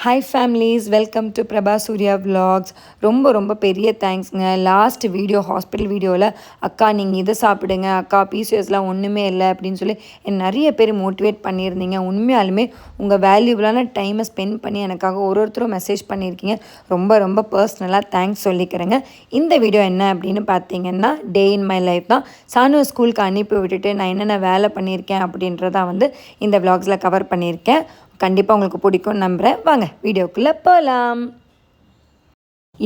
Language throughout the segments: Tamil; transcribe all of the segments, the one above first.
Hi families, welcome to Prabha Surya vlogs. ரொம்ப பெரிய தேங்க்ஸுங்க. லாஸ்ட் வீடியோ ஹாஸ்பிட்டல் வீடியோவில் அக்கா நீங்கள் இதை சாப்பிடுங்க, அக்கா பிசிஎஸ்லாம் ஒன்றுமே இல்லை அப்படின்னு சொல்லி நிறைய பேர் மோட்டிவேட் பண்ணியிருந்தீங்க. உண்மையாலுமே உங்கள் வேல்யூபிளான டைமை ஸ்பெண்ட் பண்ணி எனக்காக ஒருத்தரும் மெசேஜ் பண்ணியிருக்கீங்க. ரொம்ப பர்சனலாக தேங்க்ஸ் சொல்லிக்கிறேங்க. இந்த வீடியோ என்ன அப்படின்னு பார்த்தீங்கன்னா, டே இன் மை லைஃப் தான். சானு ஸ்கூலுக்கு அனுப்பி விட்டுட்டு நான் என்னென்ன வேலை பண்ணியிருக்கேன் அப்படின்றத இந்த விலாக்ஸில் கவர் பண்ணியிருக்கேன். கண்டிப்பாக உங்களுக்கு பிடிக்கும்னு நம்புகிறேன். வாங்க வீடியோக்குள்ளே போகலாம்.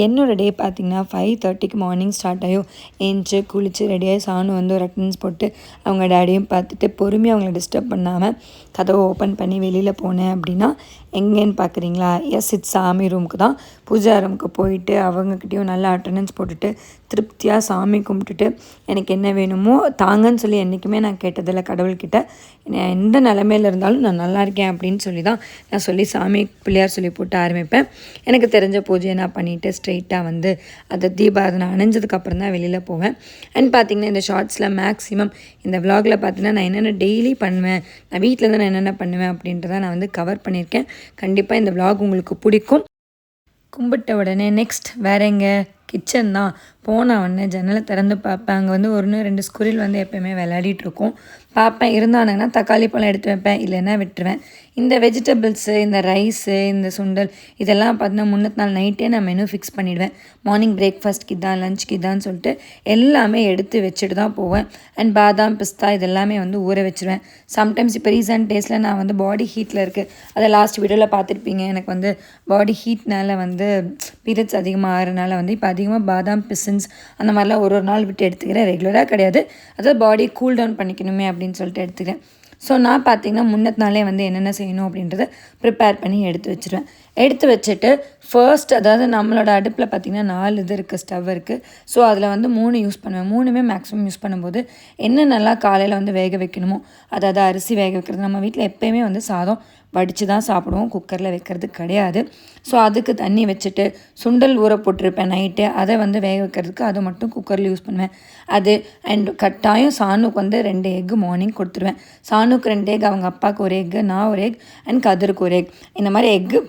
என்னோடய டே பார்த்திங்கன்னா 5:30 மார்னிங் ஸ்டார்ட் ஆகும். ஏஞ்சி குளித்து ரெடியாகி சானு ஒரு அட்டண்டன்ஸ் போட்டு அவங்க டேடியும் பார்த்துட்டு பொறுமையாக அவங்கள டிஸ்டர்ப் பண்ணாமல் கதவை ஓப்பன் பண்ணி வெளியில் போனேன். அப்படின்னா எங்கேன்னு பார்க்குறீங்களா? எஸ், இட்ஸ் சாமி ரூமுக்கு தான். பூஜா ரூமுக்கு போயிட்டு அவங்கக்கிட்டேயும் நல்லா அட்டண்டன்ஸ் போட்டுட்டு திருப்தியாக சாமி கும்பிட்டுட்டு எனக்கு என்ன வேணுமோ தாங்கன்னு சொல்லி என்றைக்குமே நான் கேட்டதில்லை கடவுள்கிட்ட. எந்த நிலமையில் இருந்தாலும் நான் நல்லா இருக்கேன் அப்படின்னு சொல்லி தான் நான் சொல்லி சாமி பிள்ளையார் சொல்லி போட்டு ஆரம்பிப்பேன். எனக்கு தெரிஞ்ச பூஜையை நான் பண்ணிவிட்டு ஸ்ட்ரெயிட்டாக அதை தீபாராதனை அணைஞ்சதுக்கப்புறம் தான் வெளியில் போவேன். அண்ட் பார்த்திங்கன்னா இந்த ஷார்ட்ஸில் மேக்ஸிமம் இந்த விலாகில் பார்த்திங்கன்னா நான் என்னென்ன டெய்லி பண்ணுவேன், நான் வீட்டில் தான் நான் என்னென்ன பண்ணுவேன் அப்படின்றத நான் கவர் பண்ணியிருக்கேன். கண்டிப்பாக இந்த விலாக் உங்களுக்கு பிடிக்கும். கும்பிட்ட உடனே நெக்ஸ்ட் வேற எங்கே? கிச்சன் தான். போன உடனே ஜன்னலை திறந்து பார்ப்பேன். அங்கே 1-2 ஸ்குரில் எப்போயுமே விளையாடிட்டுருக்கோம். பார்ப்பேன். இருந்தானுங்கன்னா தக்காளி பழம் எடுத்து வைப்பேன், இல்லைன்னா விட்டுருவேன். இந்த வெஜிடபிள்ஸு, இந்த ரைஸு, இந்த சுண்டல் இதெல்லாம் பார்த்தீங்கன்னா முன்னத்து நாள் நைட்டே நான் மெனு ஃபிக்ஸ் பண்ணிவிடுவேன். மார்னிங் பிரேக்ஃபாஸ்ட்க்கு இதான், லஞ்சுக்கு இதான்னு சொல்லிட்டு எல்லாமே எடுத்து வச்சுட்டு தான் போவேன். அண்ட் பாதாம், பிஸ்தா இதெல்லாமே ஊற வச்சுருவேன். சம்டைம்ஸ் இப்போ ரீசன்ட் டேஸில் நான் பாடி ஹீட்டில் இருக்குது, அதை லாஸ்ட் வீடியோவில் பார்த்துருப்பீங்க. எனக்கு பாடி ஹீட்னால் பீரியட்ஸ் அதிகமாக ஆகிறனால இப்போ அதிகமாக பாதாம், பிசின்ஸ் அந்த மாதிரிலாம் ஒரு நாள் விட்டு எடுத்துக்கிறேன். ரெகுலராக கிடையாது, அதாவது பாடியை கூல் டவுன் பண்ணிக்கணுமே அப்படின்னு சொல்லிட்டு எடுத்துக்கிறேன். ஸோ நான் பார்த்திங்கன்னா முன்னத்து நாளே என்னென்ன செய்யணும் அப்படின்றத ப்ரிப்பேர் பண்ணி எடுத்து வச்சுருவேன். எடுத்து வச்சுட்டு ஃபர்ஸ்ட், அதாவது நம்மளோட அடுப்பில் பார்த்திங்கன்னா 4 இது இருக்குது, ஸ்டவ் இருக்குது. ஸோ அதில் 3 யூஸ் பண்ணுவேன். 3மே மேக்ஸிமம் யூஸ் பண்ணும்போது என்னென்னலாம் காலையில் வேக வைக்கணுமோ, அதாவது அரிசி வேக வைக்கிறது. நம்ம வீட்டில் எப்போயுமே சாதம் வடித்து தான் சாப்பிடுவோம், குக்கரில் வைக்கிறது கிடையாது. ஸோ அதுக்கு தண்ணி வச்சுட்டு சுண்டல் ஊற போட்டிருப்பேன் நைட்டு, அதை வேக வைக்கிறதுக்கு அதை மட்டும் குக்கரில் யூஸ் பண்ணுவேன். அது அண்ட் கட்டாயம் சானுக்கு 2 எக்கு மார்னிங் கொடுத்துருவேன். சானுக்கு 2 எக், அவங்க அப்பாவுக்கு 1 எக்கு, நான் 1 எக், அண்ட் கதிருக்கு 1 எக். இந்த மாதிரி எக்கு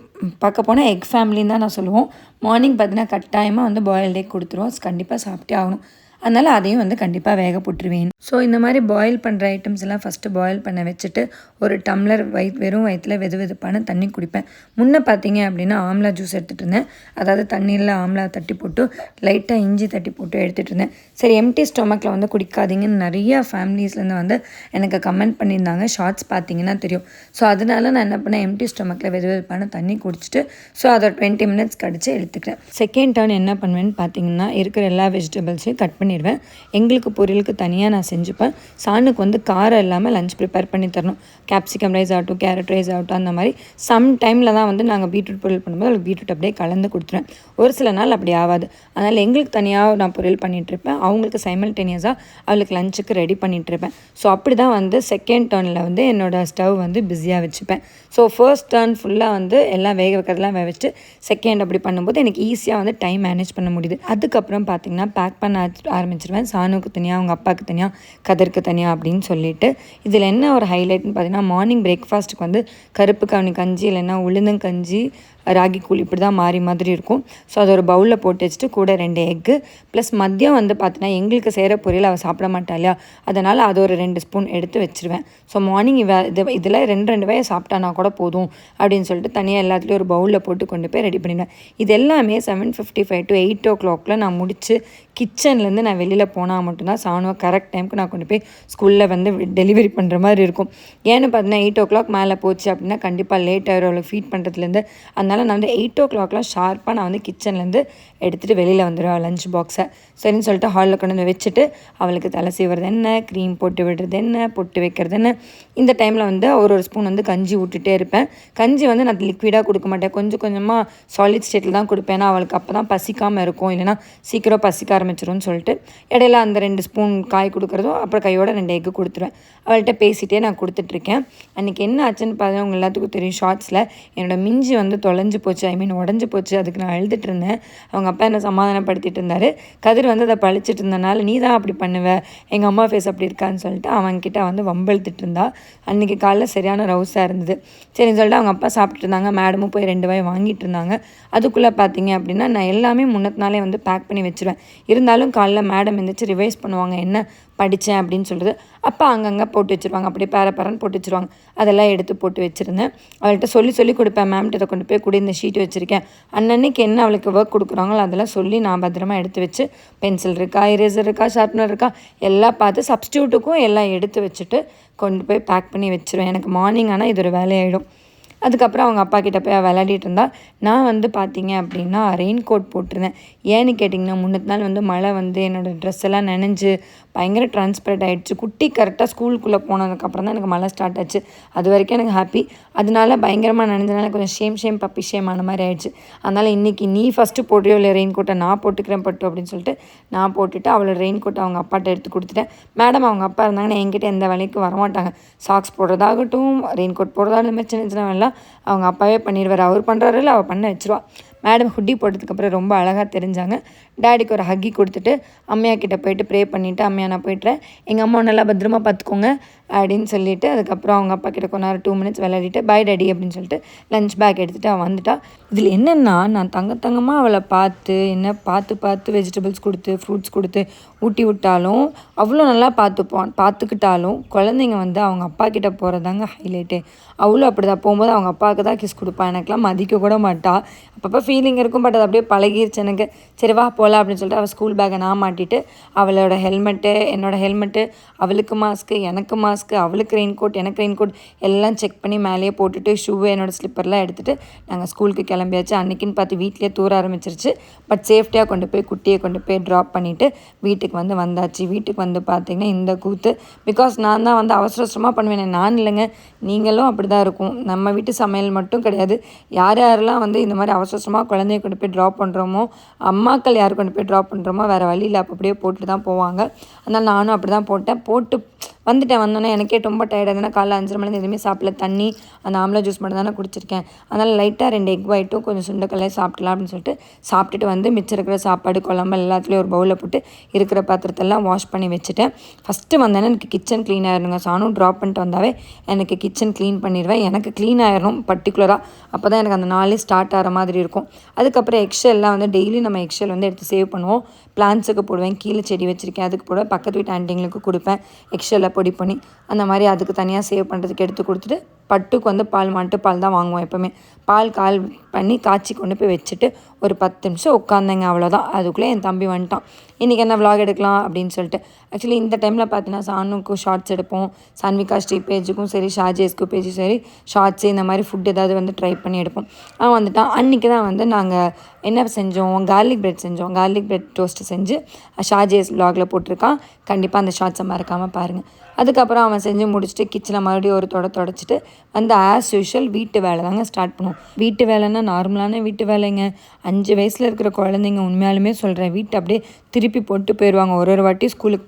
பார்க்க போனால் எக் ஃபேமிலின்னு தான் நான் சொல்லுவோம். மார்னிங் பார்த்தீங்கன்னா கட்டாயமாக பாயில்டு எக் கொடுத்துருவோம். கண்டிப்பாக சாப்பிட்டே ஆகணும். அதனால் அதையும் கண்டிப்பாக வேக போட்டுருவேன். ஸோ இந்த மாதிரி பாயில் பண்ணுற ஐட்டம்ஸ் எல்லாம் ஃபஸ்ட்டு பாயில் பண்ண வச்சுட்டு ஒரு டம்ளர் வெறும் வயிற்றில் வெதுவெதுப்பான தண்ணி குடிப்பேன். முன்னே பார்த்தீங்க அப்படின்னா ஆம்லா ஜூஸ் எடுத்துகிட்டு இருந்தேன். அதாவது தண்ணியில் ஆம்லா தட்டி போட்டு லைட்டாக இஞ்சி தட்டி போட்டு எடுத்துகிட்டு இருந்தேன். சரி, எம்டி ஸ்டொமக்கில் குடிக்காதீங்கன்னு நிறையா ஃபேமிலிஸ்லேருந்து எனக்கு கமெண்ட் பண்ணியிருந்தாங்க. ஷார்ட்ஸ் பார்த்தீங்கன்னா தெரியும். ஸோ அதனால நான் என்ன பண்ணேன், எம்டி ஸ்டொமக்கில் வெதுவெதுப்பான தண்ணி குடிச்சிட்டு ஸோ அதை 20 மினிட்ஸ் கடிச்சு எடுத்துக்கிறேன். செகண்ட் டர்ன் என்ன பண்ணுவேன்னு பார்த்தீங்கன்னா, இருக்கிற எல்லா வெஜிடபிள்ஸையும் கட் பண்ணிடுவேன். எங்களுக்கு பொரியலுக்கு தனியாக நான் செஞ்சுப்பேன். சானுக்கு காரம் இல்லாமல் லஞ்ச் ப்ரிப்பேர் பண்ணி தரணும். கேப்சிகம் ரைஸ் ஆகட்டும், கேரட் ரைஸ் ஆகட்டும், அந்த மாதிரி சம் டைமில் தான் நாங்கள் பீட்ரூட் பொரியல் பண்ணும்போது அவளுக்கு பீட்ரூட் அப்படியே கலந்து கொடுத்துருவேன். ஒரு சில நாள் அப்படி ஆகாது. அதனால் எங்களுக்கு தனியாக நான் பொரியல் பண்ணிகிட்ருப்பேன், அவங்களுக்கு சைமல்டேனியஸாக அவளுக்கு லஞ்சுக்கு ரெடி பண்ணிகிட்ருப்பேன். ஸோ அப்படி தான் செகண்ட் டர்னில் என்னோடய ஸ்டவ் பிஸியாக வச்சுப்பேன். ஸோ ஃபர்ஸ்ட் டர்ன் ஃபுல்லாக எல்லாம் வேக வைக்கிறதுலாம் வேக வச்சுட்டு செகண்ட் அப்படி பண்ணும்போது எனக்கு ஈஸியாக டைம் மேனேஜ் பண்ண முடியுது. அதுக்கப்புறம் பார்த்திங்கன்னா பேக் பண்ண ஆரம்பிச்சிருவேன். சானுக்கு தனியாக, அவங்க அப்பாவுக்கு தனியாக, கதருக்கு தனியாக அப்படின்னு சொல்லிட்டு. இதில் என்ன ஒரு ஹைலைட்னு பார்த்தீங்கன்னா, மார்னிங் பிரேக்ஃபாஸ்ட்டுக்கு கருப்பு கவுனி கஞ்சி, இல்லைன்னா உளுந்தங்கஞ்சி, ராகி கூழ் இப்படி தான் மாறி மாதிரி இருக்கும். ஸோ அதை ஒரு பவுலில் போட்டு வச்சுட்டு கூட 2 எக்கு ப்ளஸ் மதியம் பார்த்தீங்கன்னா எங்களுக்கு செய்கிற பொரியல் அவள் சாப்பிட மாட்டா இல்லையா, அதனால் அது ஒரு 2 ஸ்பூன் எடுத்து வச்சுருவேன். ஸோ மார்னிங் இதில் 2 வாயை சாப்பிட்டானா கூட போதும் அப்படின்னு சொல்லிட்டு தனியாக எல்லாத்துலேயும் ஒரு பவுலில் போட்டு கொண்டு போய் ரெடி பண்ணிடுவேன். இது எல்லாமே 7:55 to 8 o'clock நான் முடித்து கிச்சன்லேருந்து நான் வெளியில் போனால் மட்டும்தான் சாணுவை கரெக்ட் டைமுக்கு நான் கொண்டு போய் ஸ்கூலில் டெலிவரி பண்ணுற மாதிரி இருக்கும். ஏன்னு பார்த்தீங்கன்னா 8 o'clock மேலே போச்சு அப்படின்னா கண்டிப்பாக லேட் ஆகிடும் அவளுக்கு ஃபீட் பண்ணுறதுலேருந்து. அதனால் நான் 8 o'clockலாம் ஷார்ப்பாக நான் கிச்சன்லேருந்து எடுத்துகிட்டு வெளியில் வந்துடுவேன் லஞ்ச் பாக்ஸை. சரின்னு சொல்லிட்டு ஹாலில் கொண்டு வச்சுட்டு அவளுக்கு தலை சீவுறது என்ன, க்ரீம் போட்டு விடுறது என்ன, பொட்டு வைக்கிறது என்ன. இந்த டைமில் ஒரு ஸ்பூன் கஞ்சி விட்டுட்டே இருப்பேன். கஞ்சி நான் லிக்விடாக கொடுக்க மாட்டேன், கொஞ்சம் கொஞ்சமாக சாலிட் ஸ்டேட்டில் தான் கொடுப்பேன். அவளுக்கு அப்போ தான் பசிக்காமல் இருக்கும், இல்லைனா சீக்கிரம் பசிக்க ஆரம்பிச்சிரும்னு சொல்லிட்டு இடையில அந்த 2 ஸ்பூன் காய் கொடுக்குறதும் அப்புறம் கையோட 2 எக்கு கொடுத்துருவேன். அவள்கிட்ட பேசிகிட்டே நான் கொடுத்துட்ருக்கேன். அன்றைக்கி என்ன ஆச்சுன்னு பார்த்தா உங்கள் எல்லாத்துக்கும் தெரியும். ஷார்ட்ஸில் என்னோடய மிஞ்சி தொலைஞ்சு போச்சு, உடஞ்சி போச்சு. அதுக்கு நான் அழுதுட்டு இருந்தேன். அவங்க அப்பா என்னை சமாதானப்படுத்திட்டு இருந்தார். கதிர் அதை பழிச்சிட்டு இருந்தனால நீ தான் அப்படி பண்ணுவேன், எங்கள் அம்மா ஃபேஸ் அப்படி இருக்கான்னு சொல்லிட்டு அவன்கிட்ட வம்பெழுத்துட்டு இருந்தா. அன்றைக்கி காலைல சரியான ரவுஸாக இருந்தது. சரின்னு சொல்லிட்டு அவங்க அப்பா சாப்பிட்டுட்டு இருந்தாங்க. மேடமும் போய் 2 வாய் வாங்கிட்டு இருந்தாங்க. அதுக்குள்ளே பார்த்தீங்க அப்படின்னா நான் எல்லாமே முன்னத்து நாளே வந்து பேக் பண்ணி வச்சுருவேன். இருந்தாலும் காலைல மேடம் எந்திரிச்சு ரிவைஸ் பண்ணுவாங்க என்ன படித்தேன் அப்படின்னு சொல்லிட்டு. அப்போ அங்கங்கே போட்டு வச்சுருவாங்க. அப்படியே பேரன்னு போட்டு வச்சுருவாங்க. அதெல்லாம் எடுத்து போட்டு வச்சுருந்தேன். அவள்கிட்ட சொல்லி கொடுப்பேன். மேம்கிட்ட இதை கொண்டு போய் கூட இந்த ஷீட் வச்சுருக்கேன். அன்னன்னைக்கு என்ன அவளுக்கு ஒர்க் கொடுக்குறாங்களோ அதெல்லாம் சொல்லி நான் பத்திரமா எடுத்து வச்சு பென்சில் இருக்கா, எரேசர் இருக்கா, ஷார்ப்னர் இருக்கா எல்லாம் பார்த்து சப்ஸ்டியூட்டுக்கும் எல்லாம் எடுத்து வச்சுட்டு கொண்டு போய் பேக் பண்ணி வச்சுருவேன். எனக்கு மார்னிங் ஆனால் இது ஒரு வேலையாயிடும். அதுக்கப்புறம் அவங்க அப்பா கிட்ட போய் விளையாடிட்டு இருந்தா. நான் வந்து பார்த்தீங்க அப்படின்னா ரெயின் கோட் போட்டிருந்தேன். ஏன்னு கேட்டிங்கன்னா முன்னத்து நாள் வந்து மழை வந்து என்னோடய ட்ரெஸ் எல்லாம் நனைஞ்சு பயங்கர டிரான்ஸ்பரண்ட் ஆகிடுச்சு. குட்டி கரெக்டாக ஸ்கூலுக்குள்ளே போனதுக்கப்புறம் தான் எனக்கு மழை ஸ்டார்ட் ஆச்சு. அது வரைக்கும் எனக்கு ஹாப்பி. அதனால பயங்கரமாக நனைஞ்சனால கொஞ்சம் ஷேம் பப்பி ஷேம் ஆன மாதிரி ஆயிடுச்சு. அதனால் இன்றைக்கி நீ ஃபஸ்ட்டு போடுறியோ இல்லை ரெயின் கோட்டை நான் போட்டுக்கிறேன் பட்டு அப்படின்னு சொல்லிட்டு நான் போட்டுட்டு அவளோட ரெயின் கோட்டை அவங்க அப்பாட்ட எடுத்து கொடுத்துட்டேன். மேடம் அவங்க அப்பா இருந்தாங்கன்னா என்கிட்ட எந்த வேலைக்கும் வரமாட்டாங்க. சாக்ஸ் போடுறதாகட்டும் ரெயின் கோட் போடுறதாகட்டும் இந்த மாதிரி சின்ன சின்ன வேலை அவங்க அப்பாவே பண்ணிடுவார். அவர் பண்ணுறாரு இல்லை அவள் பண்ண வச்சுருவா. மேடம் ஹுட்டி போட்டதுக்கப்புறம் ரொம்ப அழகாக தெரிஞ்சாங்க. டேடிக்கு ஒரு ஹக்கி கொடுத்துட்டு அம்மையா கிட்டே போயிட்டு ப்ரே பண்ணிவிட்டு அம்மையா நான் போய்ட்டுறேன், எங்கள் அம்மா நல்லா பத்திரமா பார்த்துக்கோங்க அப்படின்னு சொல்லிவிட்டு அதுக்கப்புறம் அவங்க அப்பா கிட்ட கொஞ்ச நேரம் 2 மினிட்ஸ் விளையாடிட்டு பை டேடி அப்படின்னு சொல்லிட்டு லஞ்ச் பேக் எடுத்துகிட்டு அவள் வந்துட்டா. இதில் என்னென்னா நான் தங்கமாக அவளை பார்த்து என்ன பார்த்து வெஜிடபிள்ஸ் கொடுத்து ஃப்ரூட்ஸ் கொடுத்து ஊட்டி விட்டாலும் அவ்வளோ நல்லா பார்த்துக்கிட்டாலும் குழந்தைங்க வந்து அவங்க அப்பா கிட்டே போகிறதாங்க ஹைலைட்டு. அவ்வளோ அப்படி தான் போகும்போது அவங்க அப்பாவுக்கு தான் கிஸ் கொடுப்பாள். எனக்குலாம் மதிக்க கூட மாட்டா. அப்பப்போ ஃபீலிங் இருக்கும். பட் அது அப்படியே பழகிருச்சு எனக்கு. சரி வா போகலாம் அப்படின்னு சொல்லிட்டு அவள் ஸ்கூல் பேக்கை நான் மாட்டிட்டு அவளோட ஹெல்மெட்டு என்னோடய ஹெல்மெட்டு அவளுக்கு மாஸ்க்கு எனக்கு மாஸ்க்கு அவளுக்கு ரெயின் கோட் எனக்கு ரெயின் கோட் எல்லாம் செக் பண்ணி மேலேயே போட்டுட்டு ஷூவை என்னோடய ஸ்லிப்பர்லாம் எடுத்துகிட்டு நாங்கள் ஸ்கூலுக்கு கிளம்பியாச்சு. அன்றைக்கின்னு பார்த்து வீட்டிலே தூர ஆரம்பிச்சிருச்சு. பட் சேஃப்டியாக கொண்டு போய் குட்டியை கொண்டு போய் ட்ராப் பண்ணிவிட்டு வீட்டுக்கு வந்தாச்சு. வீட்டுக்கு வந்து பார்த்திங்கன்னா இந்த கூத்து பிகாஸ் நான் தான் வந்து அவசரமாக பண்ணுவேன். நான் இல்லைங்க, நீங்களும் அப்படி தான் இருக்கும். நம்ம வீட்டு சமையல் மட்டும் கிடையாது. யாரெல்லாம் வந்து இந்த மாதிரி அவசரமாக குழந்தைய கொண்டு போய் ட்ராப் பண்ணுறோமோ அம்மாக்கள் யார் கொண்டு போய் ட்ராப் பண்ணுறோமோ வேறு வழியில் அப்படியே போட்டு தான் போவாங்க. அதனால் நானும் அப்படி தான் போட்டு வந்தோன்னே எனக்கே ரொம்ப டயர்டாக. ஏன்னா காலைல 5:30 மணிக்கு எதுவுமே சாப்பிடல. தண்ணி அந்த ஆம்லா ஜூஸ் மட்டும் தானே குடிச்சிருக்கேன். அதனால் லைட்டாக 2 எக் ஒயிட்டும் கொஞ்சம் சுண்டக்கல்லையும் சாப்பிடலாம் அப்படின்னு சொல்லிட்டு சாப்பிட்டுட்டு வந்து மிச்சம் இருக்கிற சாப்பாடு குழம்பு எல்லாத்துலேயும் ஒரு பவுலில் போட்டு இருக்கிற பாத்திரத்தெல்லாம் வாஷ் பண்ணி வச்சுட்டேன். ஃபஸ்ட்டு வந்தேன்னா எனக்கு கிச்சன் க்ளீன் ஆகிடணுங்க. சானும் ட்ராப் பண்ணிட்டு வந்தாவே எனக்கு கிச்சன் க்ளீன் பண்ணிடுவேன். எனக்கு க்ளீன் ஆகிடணும் பர்டிகுலராக. அப்போ தான் எனக்கு அந்த நாளே ஸ்டார்ட் ஆகிற மாதிரி இருக்கும். அதுக்கப்புறம் எக்ஷெல்லாம் வந்து டெய்லி நம்ம எக்ஷெல் வந்து எடுத்து சேவ் பண்ணுவோம். பிளான்ஸுக்கு போடுவேன். கீழே செடி வச்சுருக்கேன் அதுக்கு போடுவேன். பக்கத்து வீட்டு ஆண்டிங்களுக்கு கொடுப்பேன் எக்ஷெல்லை பொடி பண்ணி. அந்த மாதிரி அதுக்கு தனியாக சேவ் பண்ணுறதுக்கு எடுத்து கொடுத்துட்டு பட்டுக்கு வந்து மாட்டுப்பால் தான் வாங்குவோம் எப்போவுமே. பால் பண்ணி காய்ச்சி கொண்டு போய் வச்சுட்டு ஒரு 10 நிமிஷம் உட்காந்தேங்க. அவ்வளோதான். அதுக்குள்ளே என் தம்பி வந்துட்டான். இன்றைக்கி என்ன விலாக் எடுக்கலாம் அப்படின்னு சொல்லிட்டு. ஆக்சுவலி இந்த டைமில் பார்த்தீங்கன்னா சானுக்கும் ஷார்ட்ஸ் எடுப்போம். சான்விகா ஸ்ரீ பேஜுக்கும் சரி ஷாஜேஸ்க்கு பேஜும் சரி ஷார்ட்ஸு இந்த மாதிரி ஃபுட் ஏதாவது வந்து ட்ரை பண்ணி எடுப்போம். அவன் வந்துட்டான். அன்றைக்கி தான் வந்து நாங்கள் என்ன செஞ்சோம், கார்லிக் பிரெட் செஞ்சோம். கார்லிக் பிரெட் டோஸ்ட்டு செஞ்சு ஷாஜேஸ் விலாகில் போட்டிருக்கான். கண்டிப்பாக அந்த ஷார்ட்ஸை மறக்காமல் பாருங்கள். அதுக்கப்புறம் அவன் செஞ்சு முடிச்சுட்டு கிச்சனில் மறுபடியும் ஒரு தொடச்சிட்டு வந்து ஆஸ் யூஷுவல் வீட்டு வேலை தாங்க ஸ்டார்ட் பண்ணுவோம். வீட்டு வேலைன்னா நார்மலான வீட்டு வேலைங்க. 5 வயசில் இருக்கிற குழந்தைங்க உண்மையாலுமே சொல்கிறேன் வீட்டை அப்படியே திருப்பி போட்டு போயிடுவாங்க. ஒரு வாட்டி ஸ்கூலுக்கு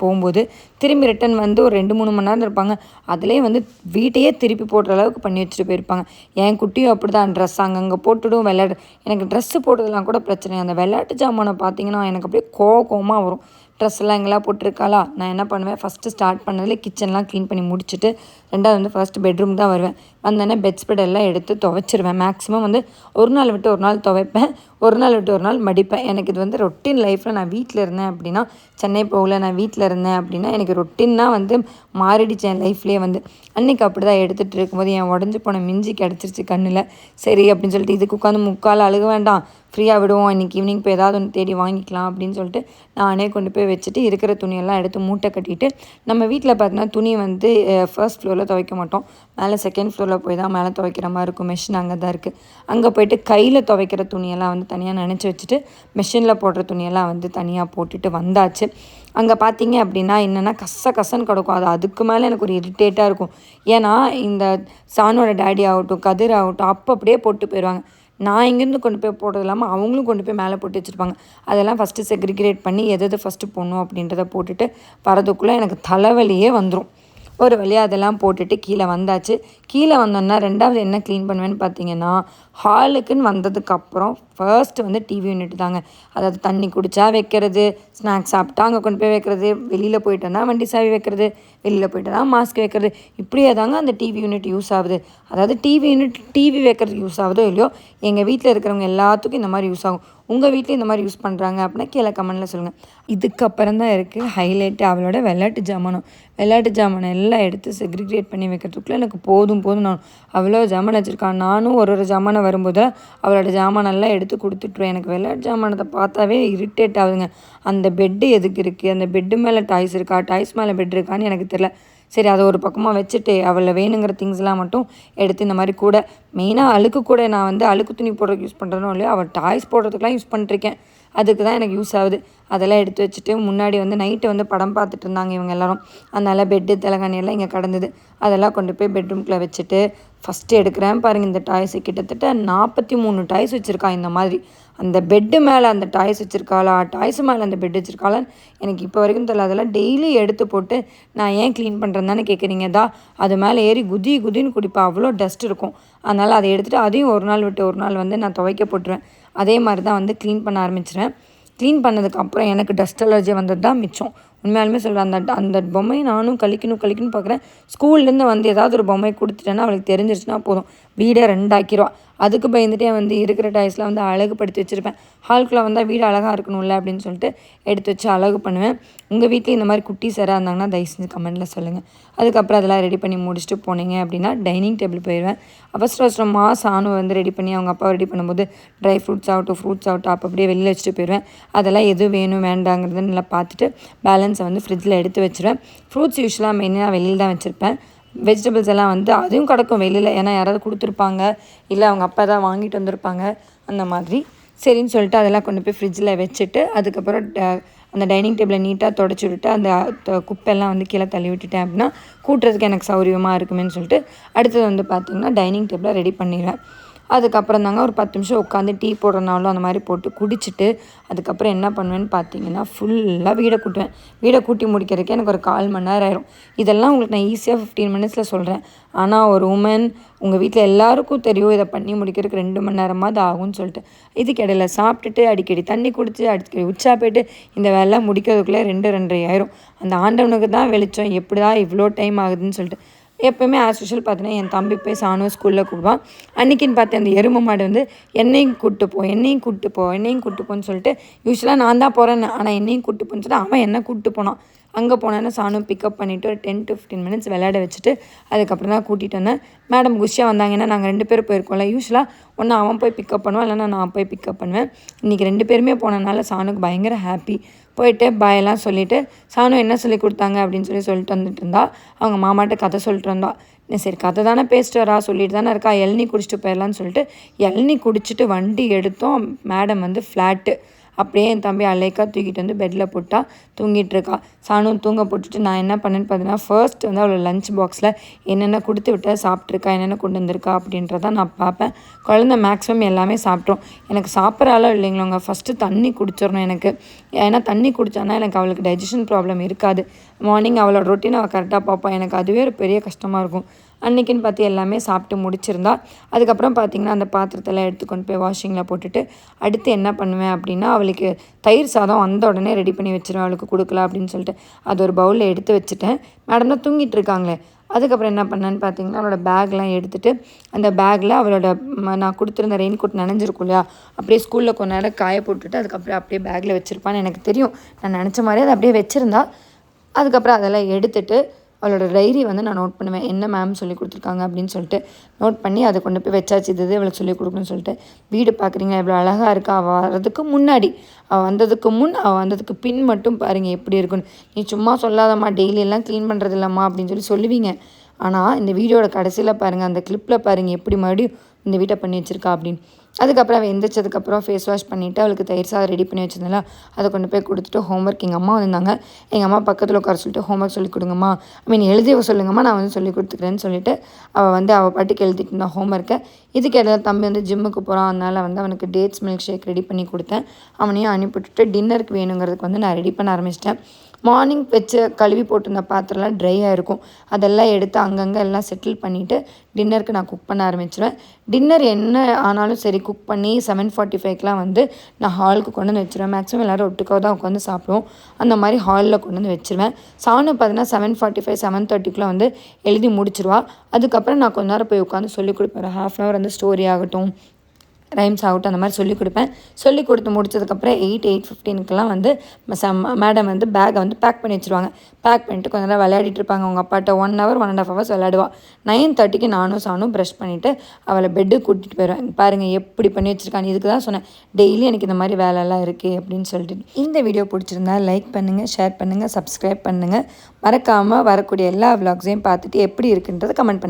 போகும்போது திரும்பி ரிட்டன் வந்து ஒரு 2-3 மணி நேரம் இருப்பாங்க. அதிலே வந்து வீட்டையே திருப்பி போடுற அளவுக்கு பண்ணி வச்சுட்டு போயிருப்பாங்க. என் குட்டியும் அப்படி தான் ட்ரெஸ் அங்கங்கே போட்டுடும் எனக்கு ட்ரெஸ்ஸு போட்டதெல்லாம் கூட பிரச்சனை. அந்த விளையாட்டு ஜாமானை பார்த்தீங்கன்னா எனக்கு அப்படியே கோவமாக வரும். ட்ரெஸ்ஸெல்லாம் எங்கெல்லாம் போட்டிருக்காளா. நான் என்ன பண்ணுவேன், ஃபஸ்ட்டு ஸ்டார்ட் பண்ணதில் கிச்சன்லாம் க்ளீன் பண்ணி முடிச்சுட்டு 2வது வந்து ஃபஸ்ட்டு பெட்ரூம் தான் வருவேன். வந்தோடனே பெட்ஸ்பெட் எல்லாம் எடுத்து துவைச்சிருவேன். மேக்ஸிமம் வந்து ஒரு நாள் விட்டு ஒரு நாள் துவைப்பேன், ஒரு நாள் விட்டு ஒரு நாள் மடிப்பேன். எனக்கு இது வந்து ரொட்டீன் லைஃப்பில் நான் வீட்டில் இருந்தேன் அப்படின்னா, சென்னை போகல நான் வீட்டில் இருந்தேன் அப்படின்னா எனக்கு ரொட்டீனாக வந்து மாறிடுச்சு என் லைஃப்லேயே வந்து. அன்றைக்கி அப்படி தான் எடுத்துகிட்டு இருக்கும்போது என் உடஞ்சி போன மிஞ்சி கிடச்சிருச்சு கண்ணில். சரி அப்படின்னு சொல்லிட்டு இதுக்கு உட்காந்து முக்கால் அழுக வேண்டாம், ஃப்ரீயாக விடுவோம், இன்றைக்கி ஈவினிங் போய் ஏதாவது ஒன்று தேடி வாங்கிக்கலாம் அப்படின்னு சொல்லிட்டு நானே கொண்டு போய் வச்சுட்டு இருக்கிற துணியெல்லாம் எடுத்து மூட்டை கட்டிட்டு, நம்ம வீட்டில் பார்த்தீங்கன்னா துணி வந்து ஃபர்ஸ்ட் ஃப்ளோரில் துவைக்க மாட்டோம். மேலே செகண்ட் ஃப்ளோரில் போய் தான் மேலே துவைக்கிற மாதிரி இருக்கும். மெஷின் அங்கே தான் இருக்குது. அங்கே போய்ட்டு கையில் துவைக்கிற துணியெல்லாம் வந்து தனியாக நினச்சி வச்சுட்டு மெஷினில் போடுற துணியெல்லாம் வந்து தனியாக போட்டுட்டு வந்தாச்சு. அங்கே பார்த்தீங்க அப்படின்னா என்னென்னா கசன்னு கிடக்கும். அதுக்கு மேலே எனக்கு ஒரு இரிட்டேட்டாக இருக்கும். ஏன்னா இந்த சானோட டேடி ஆகட்டும் கதிர் ஆகட்டும் அப்படியே போட்டு போயிடுவாங்க. நான் இங்கேருந்து கொண்டு போய் போடுறது இல்லாமல் அவங்களும் கொண்டு போய் மேலே போட்டு வச்சுருப்பாங்க. அதெல்லாம் ஃபஸ்ட்டு செக்ரிகேட் பண்ணி எது ஃபஸ்ட்டு போடணும் அப்படின்றத போட்டுட்டு வரதுக்குள்ளே எனக்கு தலைவலியே வந்துடும். ஒரு வழியாக அதெல்லாம் போட்டுட்டு கீழே வந்தாச்சு. கீழே வந்தோன்னா 2வது என்ன க்ளீன் பண்ணுவேன்னு பார்த்தீங்கன்னா, ஹாலுக்குன்னு வந்ததுக்கப்புறம் ஃபர்ஸ்ட்டு வந்து டிவி யூனிட் தாங்க. அதாவது தண்ணி குடித்தா வைக்கிறது, ஸ்நாக்ஸ் சாப்பிட்டா அங்கே கொண்டு போய் வைக்கிறது, வெளியில் போயிட்டு வந்தால் வண்டி சாவி வைக்கிறது, வெளியில் போயிட்டு வந்தால் மாஸ்க் வைக்கிறது, இப்படியே தாங்க அந்த டிவி யூனிட் யூஸ் ஆகுது. அதாவது டிவி வைக்கிறதுக்கு யூஸ் ஆகுதோ இல்லையோ, எங்கள் வீட்டில் இருக்கிறவங்க எல்லாத்துக்கும் இந்த மாதிரி யூஸ் ஆகும். உங்கள் வீட்டில் இந்த மாதிரி யூஸ் பண்ணுறாங்க அப்படின்னா கீழே கமெண்ட்டில் சொல்லுங்கள். இதுக்கப்புறம் தான் இருக்குது ஹைலைட்டு, அவளோட விளையாட்டு ஜாமானம் எல்லாம் எடுத்து செக்ரிகேட் பண்ணி வைக்கிறதுக்குள்ளே எனக்கு போதும் நான் அவ்வளோ ஜாமான் வச்சுருக்கான். நானும் ஒரு ஜாமானை வரும்போது அவளோட ஜாமானெல்லாம் எடுத்து கொடுத்துட்ருவேன். எனக்கு விளையாட்டு ஜாமானத்தை பார்த்தாவே இரிட்டேட் ஆகுதுங்க. அந்த பெட்டு எதுக்கு இருக்குது, அந்த பெட்டு மேலே டாய்ஸ் இருக்கா, டாய்ஸ் மேலே பெட் இருக்கான்னு எனக்கு தெரியல. சரி, அதை ஒரு பக்கமாக வச்சுட்டு அவளை வேணுங்கிற திங்ஸ்லாம் மட்டும் எடுத்து இந்த மாதிரி கூட மெயினாக அழுக்கு கூட நான் வந்து அழுக்கு துணி போடுறதுக்கு யூஸ் பண்ணுறனோ இல்லையோ, அவள் டாய்ஸ் போடுறதுக்குலாம் யூஸ் பண்ணிட்டுருக்கேன். அதுக்கு தான் எனக்கு யூஸ் ஆகுது. அதெல்லாம் எடுத்து வச்சுட்டு முன்னாடி வந்து நைட்டு வந்து படம் பார்த்துட்டு இருந்தாங்க இவங்க எல்லோரும். அதனால் பெட்டு தலைகாணி எல்லாம் இங்கே கடந்தது. அதெல்லாம் கொண்டு போய் பெட்ரூம்குள்ளே வச்சுட்டு ஃபஸ்ட்டு எடுக்கிறேன் பாருங்கள். இந்த டாய்ஸு கிட்டத்தட்ட 43 டாய்ஸ் வச்சுருக்கா. இந்த மாதிரி அந்த பெட்டு மேலே அந்த டாய்ஸ் வச்சுருக்காளா, டாய்ஸு மேலே அந்த பெட் வச்சுருக்காளான்னு எனக்கு இப்போ வரைக்கும் தெரியல. அதெல்லாம் டெய்லி எடுத்து போட்டு நான் ஏன் க்ளீன் பண்ணுறேன்னு தானே கேட்குறீங்க. அது மேலே ஏறி குதின்னு குடிப்பா, அவ்வளோ டஸ்ட் இருக்கும். அதனால் அதை எடுத்துகிட்டு அதையும் ஒரு நாள் விட்டு ஒரு நாள் வந்து நான் துவைக்க போட்டுருவேன். அதே மாதிரி தான் வந்து க்ளீன் பண்ண ஆரம்பிச்சிடுவேன். க்ளீன் பண்ணதுக்கப்புறம் எனக்கு டஸ்ட் அலர்ஜி வந்தது தான் மிச்சம். உண்மையாலுமே சொல்கிறேன், அந்த பொம்மையை நானும் கழிக்கணும் பார்க்குறேன். ஸ்கூல்லேருந்து வந்து ஏதாவது ஒரு பொம்மை கொடுத்துட்டேன்னா அவளுக்கு தெரிஞ்சிருச்சுன்னா போதும், வீடே 2 ஆக்கிடுவா. அதுக்கு பயந்துட்டே வந்து இருக்கிற டாய்ஸ்லாம் வந்து அழகுப்படுத்தி வச்சுருப்பேன். ஹால்குள்ளே வந்தால் வீடு அழகாக இருக்கணும்ல அப்படின்னு சொல்லிட்டு எடுத்து வச்சு அழகு பண்ணுவேன். உங்கள் வீட்டில் இந்த மாதிரி குட்டீஸ் யாராக இருந்தாங்கன்னா தயவு செஞ்சு கமெண்ட்டில் சொல்லுங்கள். அதுக்கப்புறம் அதெல்லாம் ரெடி பண்ணி முடிச்சுட்டு போனீங்க அப்படின்னா டைனிங் டேபிள் போயிடுவேன். அவசரமாக சாணு வந்து ரெடி பண்ணி அவங்க அப்பா ரெடி பண்ணும்போது ட்ரை ஃப்ரூட்ஸ் ஆகட்டும் அப்போ அப்படியே வெளியில் வச்சுட்டு போயிடுவேன். அதெல்லாம் எது வேணும் வேண்டாங்கிறத நல்லா பார்த்துட்டு பேலன்ஸை வந்து ஃப்ரிட்ஜில் எடுத்து வச்சுருவேன். ஃப்ரூட்ஸ் யூஸ்வலாக மெயினாக வெளியில் தான் வச்சுருப்பேன். வெஜிடபிள்ஸ் எல்லாம் வந்து அதுவும் கிடக்கும் வெளியில், ஏன்னா யாராவது கொடுத்துருப்பாங்க, இல்லை அவங்க அப்பா தான் வாங்கிட்டு வந்திருப்பாங்க அந்த மாதிரி. சரின்னு சொல்லிட்டு அதெல்லாம் கொண்டு போய் ஃப்ரிட்ஜில் வச்சுட்டு அதுக்கப்புறம் அந்த டைனிங் டேபிளை நீட்டாக தொடச்சி விட்டுட்டு அந்த குப்பையெல்லாம் வந்து கீழே தள்ளி விட்டுட்டேன் அப்படின்னா கூட்டுறதுக்கு எனக்கு சௌகரியமாக இருக்குமேன்னு சொல்லிட்டு அடுத்தது வந்து பார்த்திங்கன்னா டைனிங் டேபிளை ரெடி பண்ணிடுவேன். அதுக்கப்புறம் தாங்க ஒரு 10 நிமிஷம் உட்காந்து டீ போடுறனாலும் அந்த மாதிரி போட்டு குடிச்சிட்டு அதுக்கப்புறம் என்ன பண்ணுவேன்னு பார்த்தீங்கன்னா ஃபுல்லாக வீடை கூட்டி முடிக்கிறதுக்கு எனக்கு ஒரு 1/4 மணி நேரம் ஆயிரும். இதெல்லாம் உங்களுக்கு நான் ஈஸியாக 15 மினிட்ஸில் சொல்கிறேன். ஆனால் ஒரு உமன் உங்கள் வீட்டில் எல்லாருக்கும் தெரியும் இதை பண்ணி முடிக்கிறதுக்கு 2 மணி நேரமாவது ஆகும்னு சொல்லிட்டு. இதுக்கு இடையில சாப்பிட்டுட்டு அடிக்கடி தண்ணி குடிச்சு அடிக்கடி உச்சா போய்ட்டு இந்த வேலை முடிக்கிறதுக்குள்ளே 2-2:30 ஆயிரும். அந்த ஆண்டவனுக்கு தான் வெளிச்சம் எப்படி தான் இவ்வளோ டைம் ஆகுதுன்னு சொல்லிட்டு. எப்போயுமே ஆஸ் யூஷுவல் பார்த்தீங்கன்னா என் தம்பி போய் சாணம் ஸ்கூலில் கூப்பிடுவான். அன்றைக்கின்னு பார்த்து அந்த எருமை மாடு வந்து என்னையும் கூப்பிட்டு போன்னு சொல்லிட்டு யூஸ்வலாக நான் தான் போகிறேன்னு, ஆனால் என்னையும் கூப்பிட்டு போன்னு சொல்லிட்டு அவன் என்ன கூப்பிட்டு போனான். அங்கே போனேன்னா சாணம் பிக்கப் பண்ணிவிட்டு ஒரு 10-15 மினிட்ஸ் விளையாட வச்சுட்டு அதுக்கப்புறம் தான் கூட்டிகிட்டு வந்தேன். மேடம் குஷியாக வந்தாங்கன்னா நாங்கள் 2 பேரும் போயிருக்கோம்ல, யூஸ்வலாக ஒன்று அவன் போய் பிக்கப் பண்ணுவான், இல்லைன்னா நான் போய் பிக்கப் பண்ணுவேன். இன்றைக்கி 2 பேருமே போனதுனால சாணுக்கு பயங்கர ஹாப்பி. போயிட்டு பாயெல்லாம் சொல்லிவிட்டு சாணம் என்ன சொல்லி கொடுத்தாங்க அப்படின்னு சொல்லிட்டு வந்துட்டு இருந்தா. அவங்க மாமாட்ட கதை சொல்லிட்டு இருந்தா. சரி கதை தானே பேசிட்டு வரா, சொல்லிட்டு தானே இருக்கா, இளநீ குடிச்சிட்டு போயிடலான்னு சொல்லிட்டு இளநீ குடிச்சிட்டு வண்டி எடுத்தோம். மேடம் வந்து ஃப்ளாட்டு அப்படியே என் தம்பி அலைக்கா தூக்கிட்டு வந்து பெட்டில் போட்டால் தூங்கிட்டுருக்கா. சாணும் தூங்க போட்டுட்டு நான் என்ன பண்ணேன்னு பார்த்தீங்கன்னா ஃபர்ஸ்ட் வந்து அவளோட லஞ்ச் பாக்ஸில் என்னென்ன கொடுத்து விட்டால் சாப்பிட்ருக்கா, என்னென்ன கொண்டு வந்திருக்கா அப்படின்றத நான் பார்ப்பேன். குழந்தை மேக்ஸிமம் எல்லாமே சாப்பிட்றோம். எனக்கு சாப்பிட்றாலோ இல்லைங்களோங்க, ஃபஸ்ட்டு தண்ணி குடிச்சிடணும் எனக்கு. ஏன்னா தண்ணி குடித்தானா எனக்கு அவளுக்கு டைஜஷன் ப்ராப்ளம் இருக்காது. மார்னிங் அவளோட ரொட்டீன் அவள் கரெக்டாக பார்ப்பான். எனக்கு அதுவே ஒரு பெரிய கஷ்டமாக இருக்கும். அன்றைக்கின்னு பார்த்து எல்லாமே சாப்பிட்டு முடிச்சிருந்தா. அதுக்கப்புறம் பார்த்திங்கன்னா அந்த பாத்திரத்தெல்லாம் எடுத்துக்கொண்டு போய் வாஷிங்கில் போட்டுட்டு அடுத்து என்ன பண்ணுவேன் அப்படின்னா அவளுக்கு தயிர் சாதம் வந்த உடனே ரெடி பண்ணி வச்சுருவேன், அவளுக்கு கொடுக்கலாம் அப்படின்னு சொல்லிட்டு அது ஒரு பவுலில் எடுத்து வச்சுட்டேன். மேடம் தான் தூங்கிட்டு இருக்காங்களே. அதுக்கப்புறம் என்ன பண்ணேன்னு பார்த்தீங்கன்னா அவளோட பேக்லாம் எடுத்துகிட்டு அந்த பேக்கில் அவளோட நான் கொடுத்துருந்த ரெயின் கோட் நனைஞ்சிருக்கும் இல்லையா, அப்படியே ஸ்கூலில் கொஞ்ச நேரம் காய போட்டுட்டு அதுக்கப்புறம் அப்படியே பேக்கில் வச்சுருப்பான்னு எனக்கு தெரியும். நான் நினச்ச மாதிரி அதை அப்படியே வச்சுருந்தா. அதுக்கப்புறம் அதெல்லாம் எடுத்துகிட்டு அவளோட டைரி வந்து நான் நோட் பண்ணுவேன், என்ன மேம் சொல்லி கொடுத்துருக்காங்க அப்படின்னு சொல்லிட்டு நோட் பண்ணி அதை கொண்டு போய் வச்சாச்சு. இது அவளுக்கு சொல்லிக் கொடுக்கணும்னு சொல்லிட்டு. வீடு பார்க்குறீங்களா எவ்வளோ அழகாக இருக்கா. அவள் வர்றதுக்கு முன்னாடி, அவள் வந்ததுக்கு பின் மட்டும் பாருங்கள் எப்படி இருக்குன்னு. நீ சும்மா சொல்லாதம்மா, டெய்லியெல்லாம் க்ளீன் பண்ணுறது இல்லைம்மா அப்படின்னு சொல்லுவீங்க. ஆனால் இந்த வீடியோட கடைசியில் பாருங்கள், அந்த கிளிப்பில் பாருங்கள் எப்படி மறுபடியும் இந்த வீட்டை பண்ணி வச்சுருக்கா அப்படின்னு. அதுக்கப்புறம் அவள் எந்திரிச்சதுக்கப்புறம் ஃபேஸ் வாஷ் பண்ணிவிட்டு அவளுக்கு தயிர் சாதம் ரெடி பண்ணி வச்சிருந்தால அதை கொண்டு போய் கொடுத்துட்டு ஹோம்ஒர்க் எங்கள் அம்மா வந்திருந்தாங்க. எங்கள் அம்மா பக்கத்தில் உட்கார சொல்லிட்டு ஹோம்ஒர்க் சொல்லிக் கொடுங்கம்மா, எழுதி சொல்லுங்கம்மா, நான் வந்து சொல்லிக் கொடுத்துக்கிறேன்னு சொல்லிட்டு அவள் பாட்டுக்கு எழுதிட்டு இருந்தான் ஹோம்ஒர்க்கை. இதுக்கு இடையில தம்பி வந்து ஜிம்முக்கு போகிறான். அதனால் வந்து அவனுக்கு டேட்ஸ் மில்க் ஷேக் ரெடி பண்ணி கொடுத்தேன். அவனையும் அனுப்பிவிட்டுட்டு டின்னருக்கு வேணுங்கிறதுக்கு வந்து நான் ரெடி பண்ண ஆரம்பிச்சிட்டேன். மார்னிங் வச்சு கழுவி போட்டிருந்த பாத்திரம்லாம் ட்ரையாக இருக்கும். அதெல்லாம் எடுத்து அங்கங்கே எல்லாம் செட்டில் பண்ணிவிட்டு டின்னருக்கு நான் குக் பண்ண ஆரம்பிச்சிடுவேன். டின்னர் என்ன ஆனாலும் சரி குக் பண்ணி 7:45க்கெலாம் வந்து நான் ஹாலுக்கு கொண்டு வந்து வச்சுருவேன். மேக்ஸிமம் எல்லோரும் ஒட்டுக்காக தான் உட்காந்து சாப்பிடுவோம். அந்த மாதிரி ஹாலில் கொண்டு வந்து வச்சுருவேன். சாணு பார்த்தீங்கன்னா 7:45 7:30க்குள்ளே வந்து எழுதி முடிச்சிருவா. அதுக்கப்புறம் நான் கொஞ்ச நேரம் போய் உட்காந்து சொல்லிக் கொடுப்பேன். ஒரு 1/2 அன் ஹவர் வந்து ஸ்டோரி ஆகட்டும், ரைம்ஸ் ஆகட்டும், அந்த மாதிரி சொல்லிக் கொடுப்பேன். சொல்லிக் கொடுத்து முடிச்சதுக்கப்புறம் 8:15க்கெலாம் வந்து மேடம் வந்து பேக்கை வந்து பேக் பண்ணி வச்சுருவாங்க. பேக் பண்ணிவிட்டு கொஞ்ச நேரம் விளையாடிட்டு இருப்பாங்க அவங்க அப்பாட்ட. 1 ஹவர் 1.5 ஹவர்ஸ் விளையாடுவா. 9:30க்கு நானும் சாணும் ப்ரஷ் பண்ணிவிட்டு அவளை பெட்டுக்கு கூட்டிகிட்டு போயிடுவேன். பாருங்கள் எப்படி பண்ணி வச்சுருக்கான்னு. இதுக்கு தான் சொன்னேன் டெய்லி எனக்கு இந்த மாதிரி வேலைலாம் இருக்குது அப்படின்னு சொல்லிட்டு. இந்த வீடியோ பிடிச்சிருந்தா லைக் பண்ணுங்கள், ஷேர் பண்ணுங்கள், சப்ஸ்கிரைப் பண்ணுங்கள். மறக்காமல் வரக்கூடிய எல்லா விலாக்ஸையும் பார்த்துட்டு எப்படி இருக்குன்றதை கமெண்ட் பண்ணுங்கள்.